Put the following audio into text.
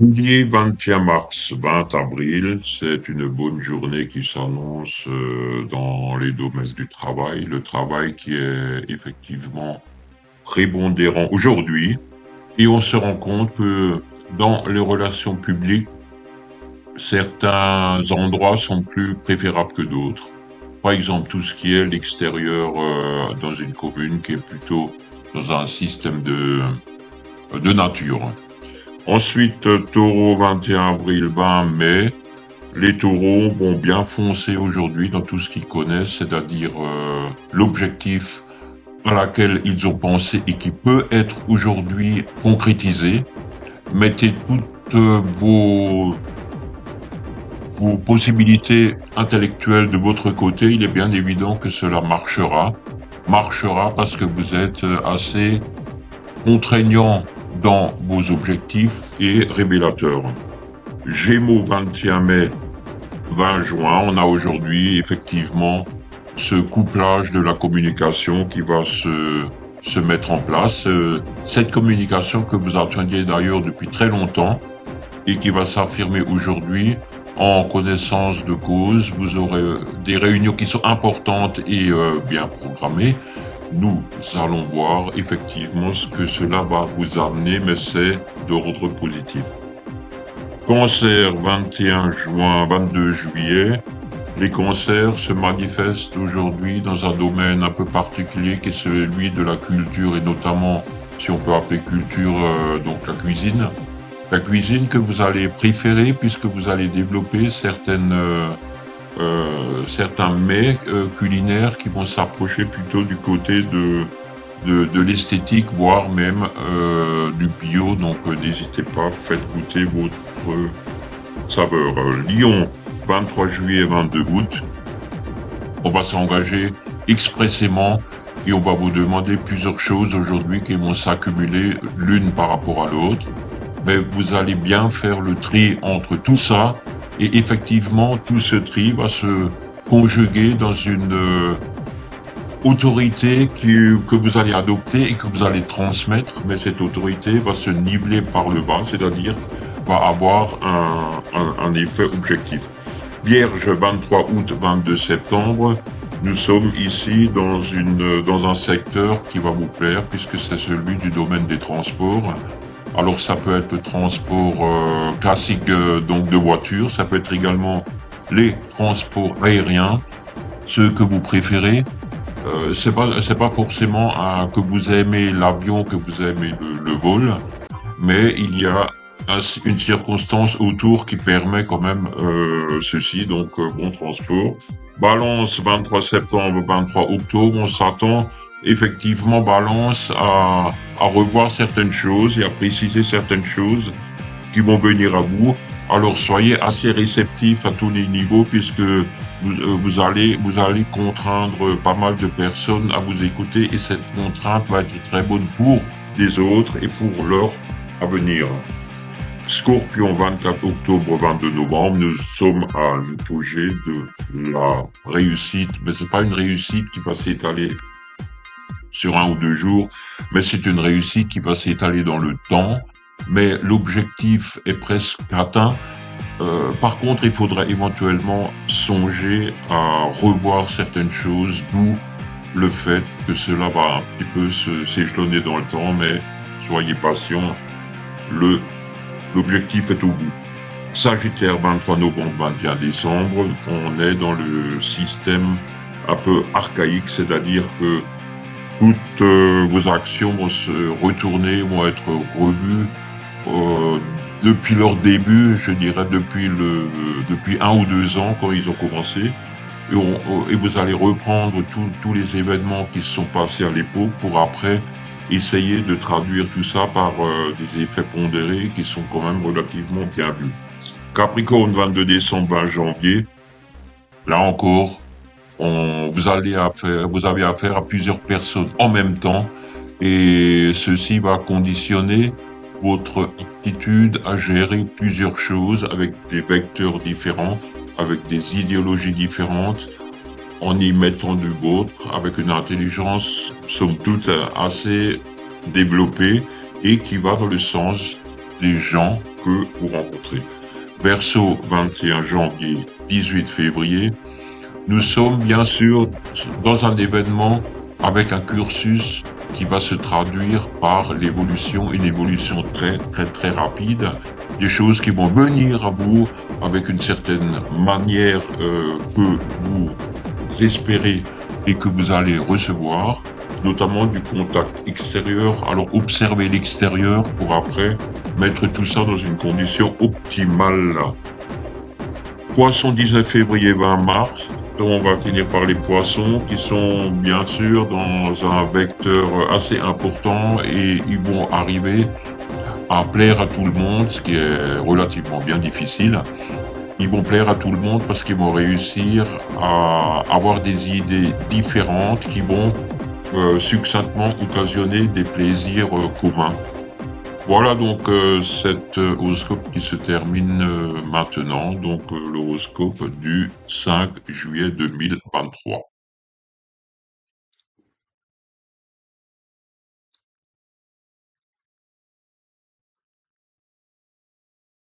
Lundi 21 mars, 20 avril, c'est une bonne journée qui s'annonce dans les domaines du travail. Le travail qui est effectivement prépondérant aujourd'hui. Et on se rend compte que dans les relations publiques, certains endroits sont plus préférables que d'autres. Par exemple, tout ce qui est l'extérieur dans une commune qui est plutôt dans un système de nature. Ensuite, taureau 21 avril, 20 mai. Les taureaux vont bien foncer aujourd'hui dans tout ce qu'ils connaissent, c'est-à-dire l'objectif à laquelle ils ont pensé et qui peut être aujourd'hui concrétisé. Mettez toutes vos possibilités intellectuelles de votre côté. Il est bien évident que cela marchera. Marchera parce que vous êtes assez contraignant dans vos objectifs et révélateur. Gémeaux 21 mai, 20 juin, on a aujourd'hui effectivement ce couplage de la communication qui va se mettre en place. Cette communication que vous attendiez d'ailleurs depuis très longtemps et qui va s'affirmer aujourd'hui en connaissance de cause. Vous aurez des réunions qui sont importantes et bien programmées. Nous allons voir effectivement ce que cela va vous amener, mais c'est d'ordre positif. Cancer 21 juin, 22 juillet. Les cancers se manifestent aujourd'hui dans un domaine un peu particulier qui est celui de la culture et notamment, si on peut appeler culture, donc la cuisine. La cuisine que vous allez préférer puisque vous allez développer certains mets culinaires qui vont s'approcher plutôt du côté de l'esthétique, voire même du bio. Donc n'hésitez pas, faites goûter votre saveur. Lyon, 23 juillet, 22 août. On va s'engager expressément et on va vous demander plusieurs choses aujourd'hui qui vont s'accumuler l'une par rapport à l'autre. Mais vous allez bien faire le tri entre tout ça et effectivement tout ce tri va se conjuguer dans une autorité que vous allez adopter et que vous allez transmettre, mais cette autorité va se niveler par le bas, c'est-à-dire va avoir un effet objectif. Vierge, 23 août, 22 septembre, nous sommes ici dans un secteur qui va vous plaire puisque c'est celui du domaine des transports. Alors ça peut être le transport classique donc de voiture, ça peut être également les transports aériens, ceux que vous préférez. C'est pas forcément que vous aimez l'avion, que vous aimez le vol, mais il y a une circonstance autour qui permet quand même ceci, donc bon transport. Balance 23 septembre, 23 octobre, on s'attend effectivement Balance à revoir certaines choses et à préciser certaines choses qui vont venir à vous. Alors soyez assez réceptifs à tous les niveaux puisque vous allez contraindre pas mal de personnes à vous écouter et cette contrainte va être très bonne pour les autres et pour leur avenir. Scorpion, 24 octobre, 22 novembre, nous sommes à l'apogée de la réussite, mais c'est pas une réussite qui va s'étaler sur 1 ou 2 jours, mais c'est une réussite qui va s'étaler dans le temps, mais l'objectif est presque atteint. Par contre, il faudra éventuellement songer à revoir certaines choses, d'où le fait que cela va un petit peu s'échelonner dans le temps, mais soyez patients, l'objectif est au bout. Sagittaire, 23 novembre, 21 décembre, on est dans le système un peu archaïque, c'est-à-dire que toutes vos actions vont se retourner, vont être revues depuis leur début, je dirais depuis 1 ou 2 ans quand ils ont commencé. Et vous allez reprendre tous les événements qui se sont passés à l'époque pour après essayer de traduire tout ça par des effets pondérés qui sont quand même relativement bien vus. Capricorne, 22 décembre, 20 janvier. Là encore, vous avez affaire à plusieurs personnes en même temps et ceci va conditionner votre aptitude à gérer plusieurs choses avec des vecteurs différents, avec des idéologies différentes, en y mettant du vôtre, avec une intelligence somme toute assez développée et qui va dans le sens des gens que vous rencontrez. Verseau, 21 janvier, 18 février. Nous sommes bien sûr dans un événement avec un cursus qui va se traduire par l'évolution, une évolution très très très rapide, des choses qui vont venir à vous avec une certaine manière que vous espérez et que vous allez recevoir, notamment du contact extérieur. Alors observez l'extérieur pour après mettre tout ça dans une condition optimale. Poisson, 19 février, 20 mars. Donc on va finir par les poissons qui sont bien sûr dans un vecteur assez important et ils vont arriver à plaire à tout le monde, ce qui est relativement bien difficile. Ils vont plaire à tout le monde parce qu'ils vont réussir à avoir des idées différentes qui vont succinctement occasionner des plaisirs communs. Voilà donc cet horoscope qui se termine maintenant, donc l'horoscope du 5 juillet 2023.